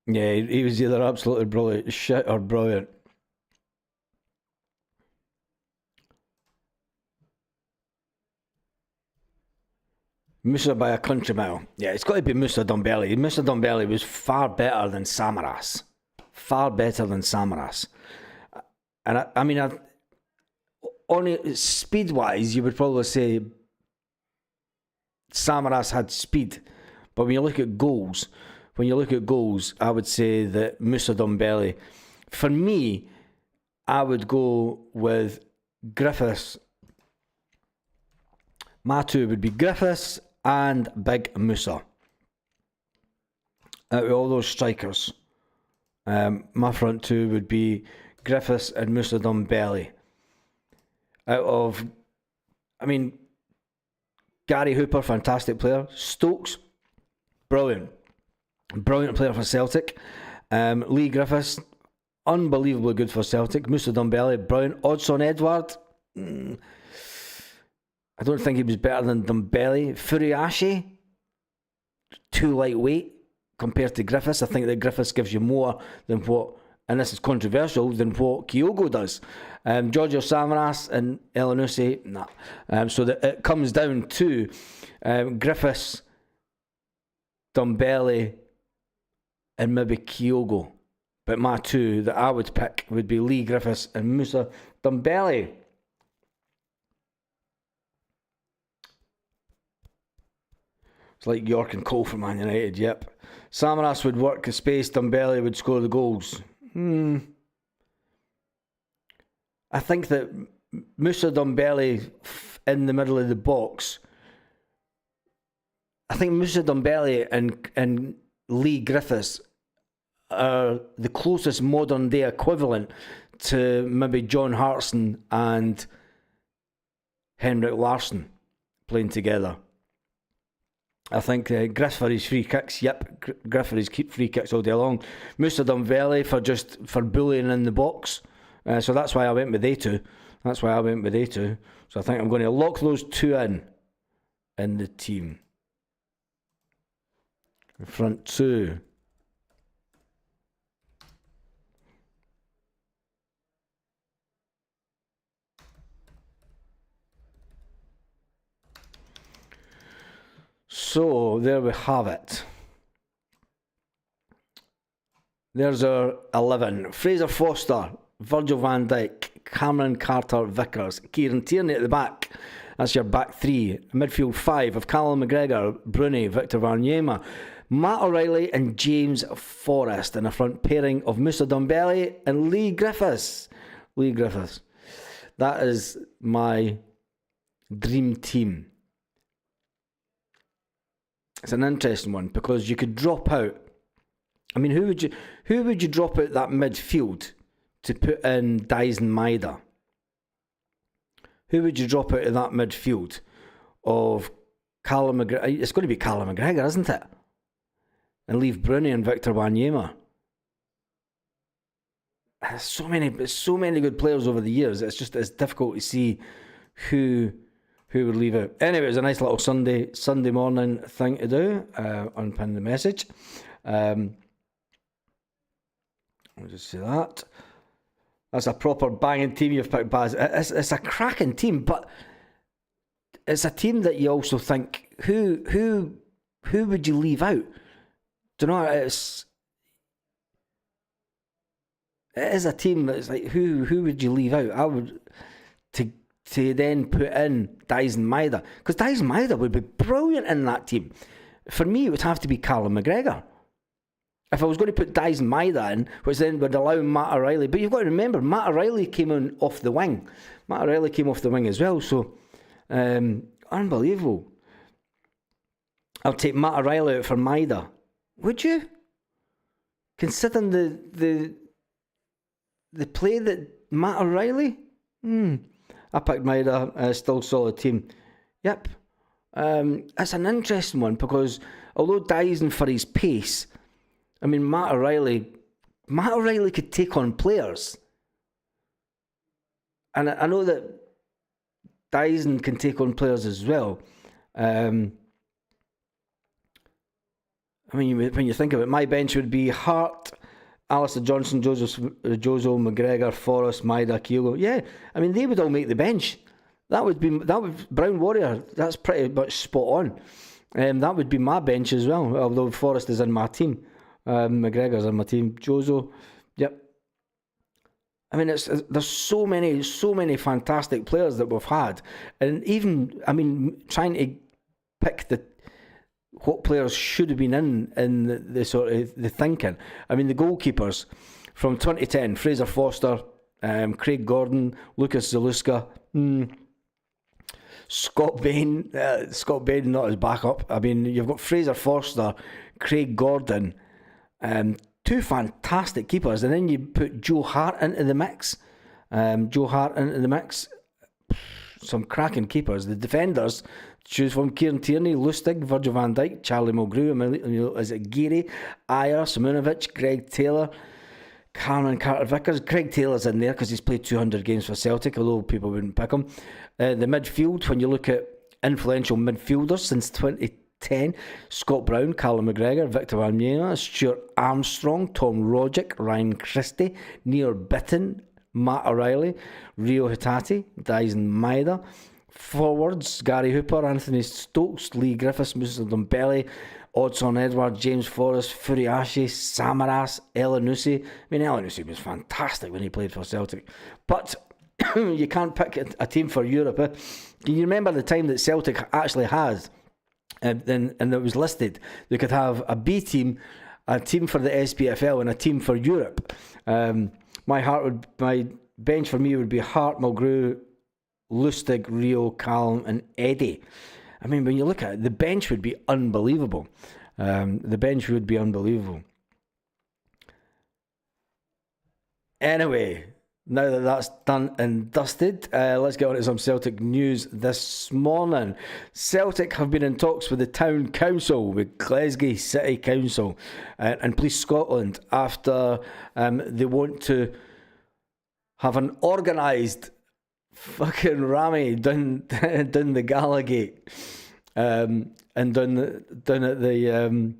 Yeah, he was either absolutely brilliant, shit, or brilliant. Musa by a country mile. Yeah, it's got to be Musa Dumbelly. Musa Dumbelly was far better than Samaras. Far better than Samaras. And I mean, on it, speed-wise, you would probably say Samaras had speed. But when you look at goals, I would say that Musa Dumbelly. For me, I would go with Griffiths. My two would be Griffiths and Big Musa. Out of all those strikers, my front two would be Griffiths and Musa Dumbelly. Out of, I mean, Gary Hooper, fantastic player. Stokes, brilliant player for Celtic. Lee Griffiths, unbelievably good for Celtic. Musa Dumbelly, brilliant. Odsonne Edouard, I don't think he was better than Dumbelly. Furuhashi, too lightweight compared to Griffiths. I think that Griffiths gives you more than what, and this is controversial, than what Kyogo does. Giorgio Samaras and Elyounoussi, nah. So that it comes down to Griffiths, Dumbelly, and maybe Kyogo. But my two that I would pick would be Lee Griffiths and Musa Dumbelly. It's like York and Cole for Man United, yep. Samaras would work the space, Dumbelly would score the goals. I think that Moussa Dembele in the middle of the box. I think Moussa Dembele and Lee Griffiths are the closest modern day equivalent to maybe John Hartson and Henrik Larsson playing together. I think Griff for his free kicks. Yep, Griff for his free kicks all day long. Moussa Dembele for bullying in the box. So that's why I went with they two. So I think I'm going to lock those two in the team. Front two. So there we have it. There's our 11. Fraser Foster, Virgil van Dijk, Cameron Carter-Vickers, Kieran Tierney at the back. That's your back three. Midfield 5 of Callum McGregor, Bruni, Victor Wanyama, Matt O'Reilly and James Forrest. And a front pairing of Moussa Dembele and Lee Griffiths. That is my dream team. It's an interesting one because you could drop out. I mean, who would you drop out that midfield to put in Dyson Maeda? Who would you drop out of that midfield of Callum McGregor? It's going to be Callum McGregor, isn't it? And leave Bruni and Victor Wanyama. So many good players over the years. It's difficult to see who would leave out. Anyway, it was a nice little Sunday morning thing to do. Unpin the message. I'll just say that. That's a proper banging team you've picked, Baz. It's a cracking team, but it's a team that you also think, who would you leave out? Do you know, it is a team that's like, who would you leave out? I would, to then put in Dyson Maeda, because Dyson Maeda would be brilliant in that team. For me, it would have to be Callum McGregor. If I was going to put Dyson Maeda in, which then would allow Matt O'Reilly, but you've got to remember, Matt O'Reilly came on off the wing. Matt O'Reilly came off the wing as well, so unbelievable. I'll take Matt O'Reilly out for Maeda. Would you? Considering the play that Matt O'Reilly? I picked Maeda, still solid team. Yep. It's an interesting one because although Dyson for his pace, I mean, Matt O'Reilly could take on players. And I know that Dyson can take on players as well. I mean, when you think of it, my bench would be Hart, Alistair Johnson, Jozo McGregor, Forrest, Maeda, Kyogo. Yeah, I mean, they would all make the bench. That would Brown Warrior. That's pretty much spot on. That would be my bench as well. Although Forrest is in my team, McGregor's in my team. Jozo, yep. I mean, there's so many fantastic players that we've had, and even trying to pick what players should have been in the sort of the thinking. I mean, the goalkeepers from 2010: Fraser Foster, Craig Gordon, Lucas Zaluska, Scott Bain. Scott Bain not as backup. I mean, you've got Fraser Foster, Craig Gordon, two fantastic keepers, and then you put Joe Hart into the mix. Some cracking keepers. The defenders, choose from Kieran Tierney, Lustig, Virgil van Dijk, Charlie Mulgrew, is it Geary, Ayer, Simunovic, Greg Taylor, Cameron Carter-Vickers. Greg Taylor's in there because he's played 200 games for Celtic, although people wouldn't pick him. The midfield, when you look at influential midfielders since 2010, Scott Brown, Callum McGregor, Victor Wanyama, Stuart Armstrong, Tom Rogic, Ryan Christie, Neil Bitton, Matt O'Reilly, Rio Hitati, Dyson Maeda. Forwards, Gary Hooper, Anthony Stokes, Lee Griffiths, Moussa Dembele, Odson Edward, James Forrest, Furiashi, Samaras, Elanusi. I mean, Elanusi was fantastic when he played for Celtic. But you can't pick a team for Europe. Can you remember the time that Celtic actually had, and it was listed, they could have a B team, a team for the SPFL, and a team for Europe. My bench for me would be Hart, Mulgrew, Lustig, Rio, Callum, and Eddie. I mean, when you look at it, the bench would be unbelievable. The bench would be unbelievable. Anyway, now that that's done and dusted, let's get on to some Celtic news this morning. Celtic have been in talks with the town council, with Glasgow City Council and Police Scotland, after they want to have an organised fucking rammy down the Gallagate, and down at the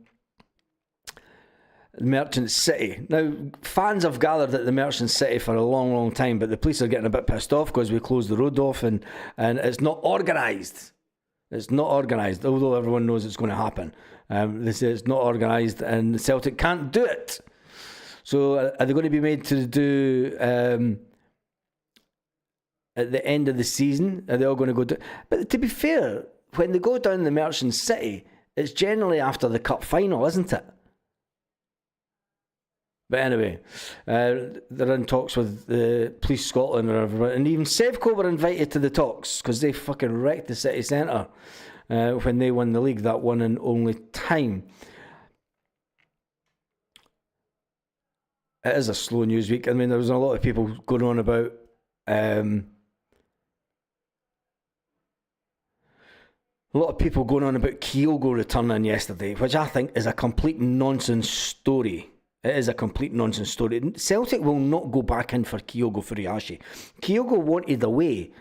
Merchant City. Now, fans have gathered at the Merchant City for a long, long time, but the police are getting a bit pissed off because we closed the road off, and it's not organised. It's not organised, although everyone knows it's going to happen. They say it's not organised, and Celtic can't do it. So, are they going to be made to do at the end of the season? Are they all going to go do? But to be fair, when they go down the Merchant City, it's generally after the cup final, isn't it? But anyway, they're in talks with the Police Scotland or everyone, and even Sevco were invited to the talks because they fucking wrecked the city centre when they won the league that one and only time. It is a slow news week. I mean, there was a lot of people going on about Kyogo returning yesterday, which I think is a complete nonsense story. It is a complete nonsense story. Celtic will not go back in for Kyogo Furuhashi. Kyogo wanted away.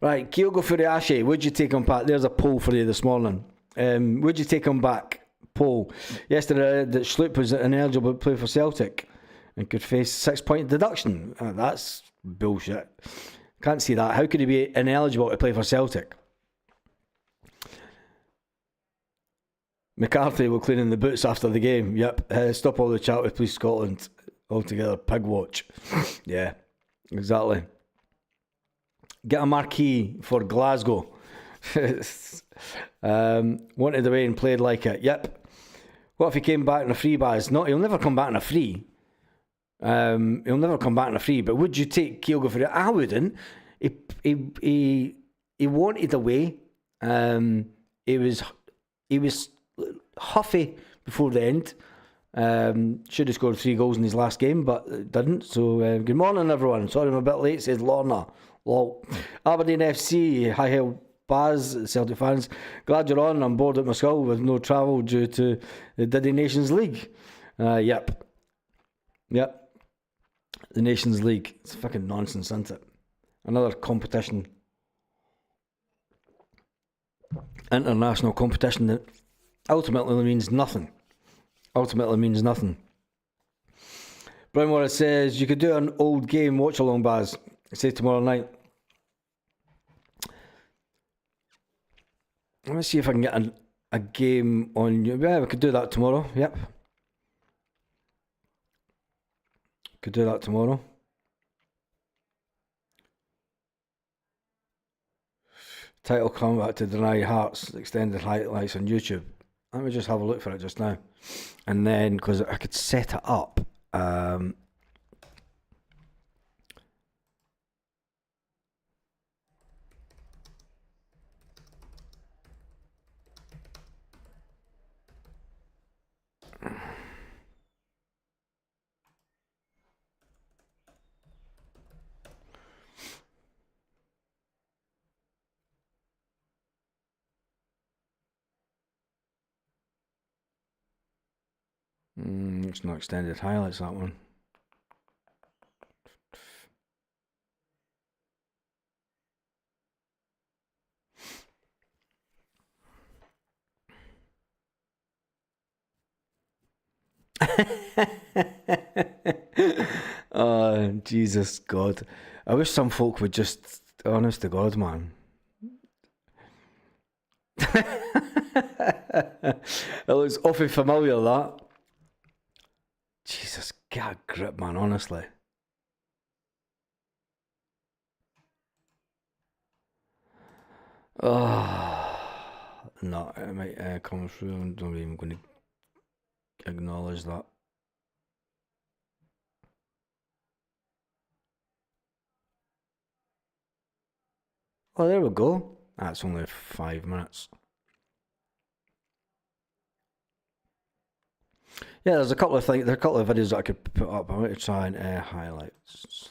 Right, Kyogo Furuhashi, would you take him back? There's a poll for you this morning. Would you take him back? Poll. Yesterday, that Schlupp was ineligible to play for Celtic and could face 6-point deduction. That's bullshit. Can't see that. How could he be ineligible to play for Celtic? McCarthy will clean in the boots after the game. Yep. Stop all the chat with Police Scotland altogether. Pig watch. Yeah, exactly. Get a marquee for Glasgow. Wanted away and played like it. Yep. What if he came back in a free, Baz? No, he'll never come back in a free. He'll never come back in a free. But would you take Kyogo for it? I wouldn't. He wanted away. He was huffy before the end. Should have scored 3 goals in his last game, but didn't. So good morning, everyone. Sorry I'm a bit late, says Lorna. Lol. Aberdeen FC, hi hail Baz, Celtic fans. Glad you're on. I'm bored at my skull with no travel due to the Diddy Nations League. Yep. The Nations League. It's fucking nonsense, isn't it? Another competition. International competition that ultimately means nothing. Brownwater says, you could do an old game watch along, Baz. Say tomorrow night. Let me see if I can get a game on you. Yeah, we could do that tomorrow. Yep. Could do that tomorrow. Title come back to deny Hearts extended highlights on YouTube. Let me just have a look for it just now. And then, because I could set it up. It's not extended highlights, that one. Oh, Jesus God. I wish some folk would just, honest to God, man. It looks awfully familiar, that. Jesus, get a grip, man, honestly. No, it might come through. I'm not even going to acknowledge that. Oh, there we go. That's only 5 minutes. Yeah, there's a couple of things. There are a couple of videos that I could put up. I want to try and highlights.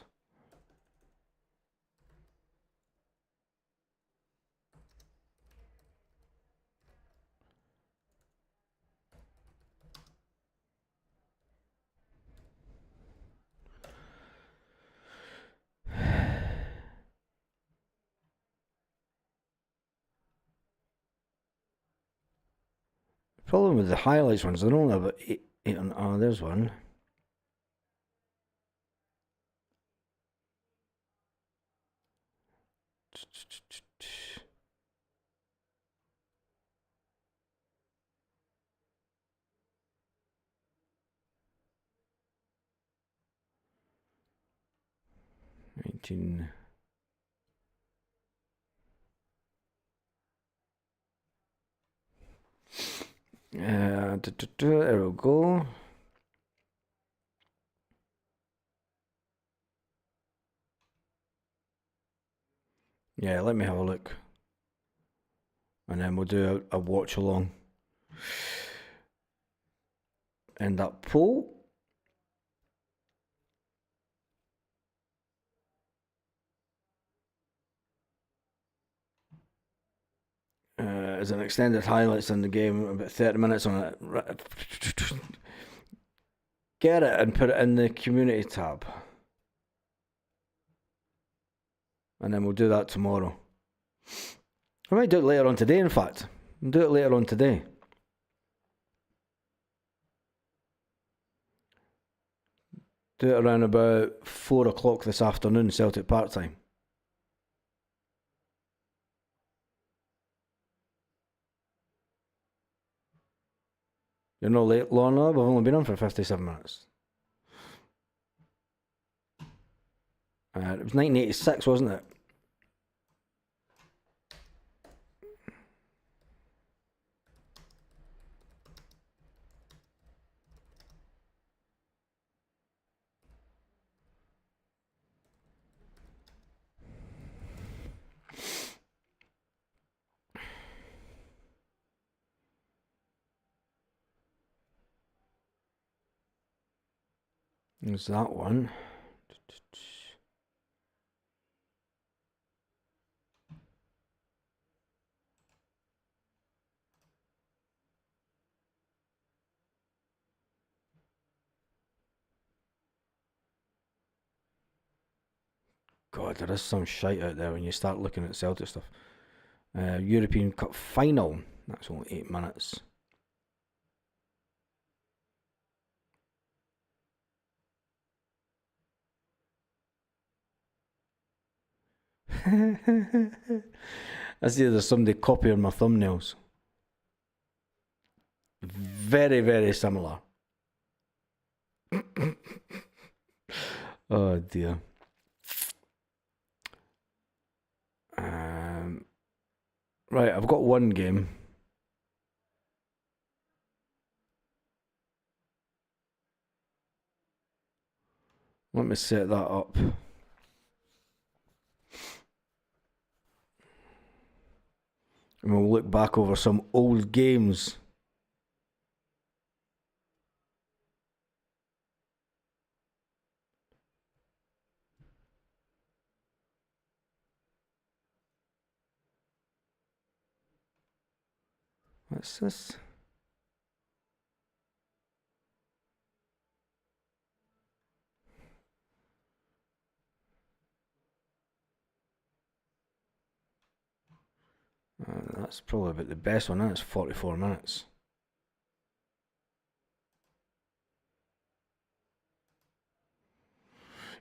Problem with the highlights ones, they're only about eight on. Oh, there's one. There we go. Yeah, let me have a look. And then we'll do a watch along. End that poll. As an extended highlights in the game, about 30 minutes on it. Get it and put it in the community tab. And then we'll do that tomorrow. I might do it later on today, in fact. We'll do it later on today. Do it around about 4 o'clock this afternoon, Celtic Park time. You're not late, Lorna. We've only been on for 57 minutes. It was 1986, wasn't it? There's that one. God, there is some shite out there when you start looking at Celtic stuff. European Cup final. That's only 8 minutes. I see there's somebody copying my thumbnails. Very, very similar. Oh dear. Right, I've got one game. Let me set that up. And we'll look back over some old games. What's this? That's probably about the best one. That's 44 minutes.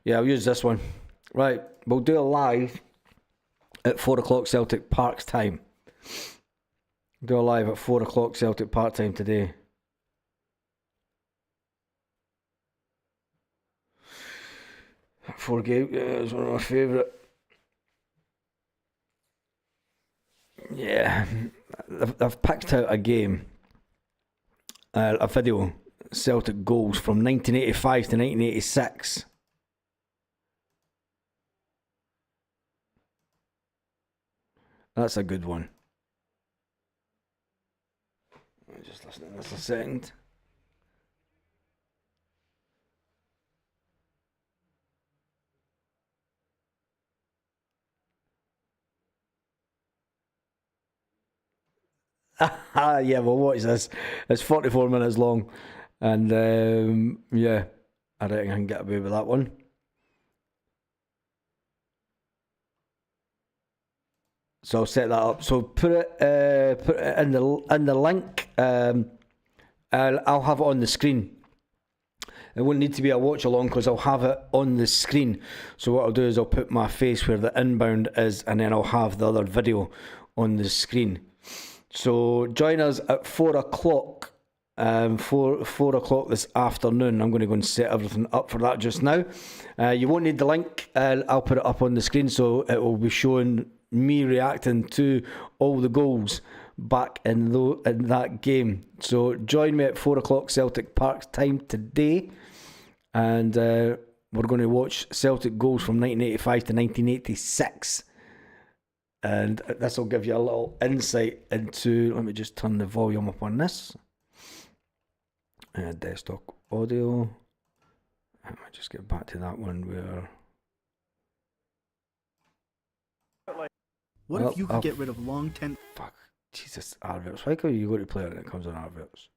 Yeah, I'll use this one. Right, we'll do a live at 4 o'clock Celtic Park time. Do a live at 4 o'clock Celtic Park time today. Four game, yeah, it's one of my favourite Yeah, I've picked out a game, a video, Celtic goals from 1985 to 1986. That's a good one. Just listen to this a second. Yeah, well, what is this? It's 44 minutes long, and yeah, I reckon I can get away with that one. So I'll set that up. So put it in the link. I'll have it on the screen. It won't need to be a watch along because I'll have it on the screen. So what I'll do is I'll put my face where the inbound is, and then I'll have the other video on the screen. So join us at 4 o'clock. 4 o'clock this afternoon. I'm going to go and set everything up for that just now. You won't need the link. I'll put it up on the screen, so it will be showing me reacting to all the goals back in that game. So join me at 4 o'clock Celtic Park time today, and we're going to watch Celtic goals from 1985 to 1986. And this will give you a little insight into, let me just turn the volume up on this. Desktop audio. Let me just get back to that one where... What if you could get rid of long ten... Fuck. Jesus, adverts. Why can't you go to player and it comes on adverts?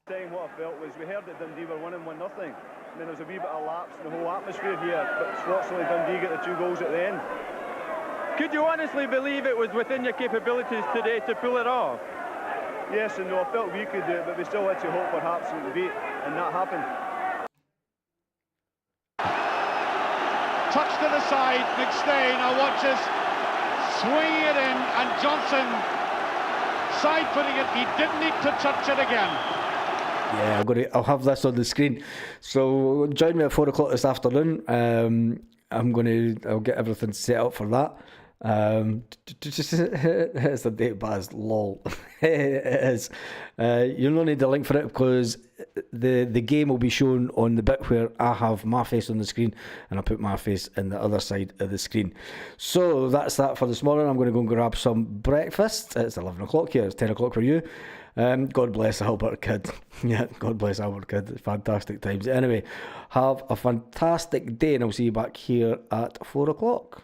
What I felt was we heard that Dundee were winning 1-0. And then there was a wee bit of lapse in the whole atmosphere here, but fortunately Dundee get the 2 goals at the end. Could you honestly believe it was within your capabilities today to pull it off? Yes and no, I felt we could do it, but we still had to hope for Hearts to beat, and that happened. Touch to the side, McStay now watches, swinging it in, and Johnson side-footing it. He didn't need to touch it again. Yeah, I'll have this on the screen. So join me at 4 o'clock this afternoon. I'll get everything set up for that. It's a date baz, lol. It is. You'll not need the link for it because the game will be shown on the bit where I have my face on the screen and I put my face in the other side of the screen. So that's that for this morning. I'm going to go and grab some breakfast. It's 11 o'clock here. It's 10 o'clock for you. God bless Albert Kidd. Yeah, God bless Albert Kidd. Fantastic times. Anyway, have a fantastic day and I'll see you back here at 4 o'clock.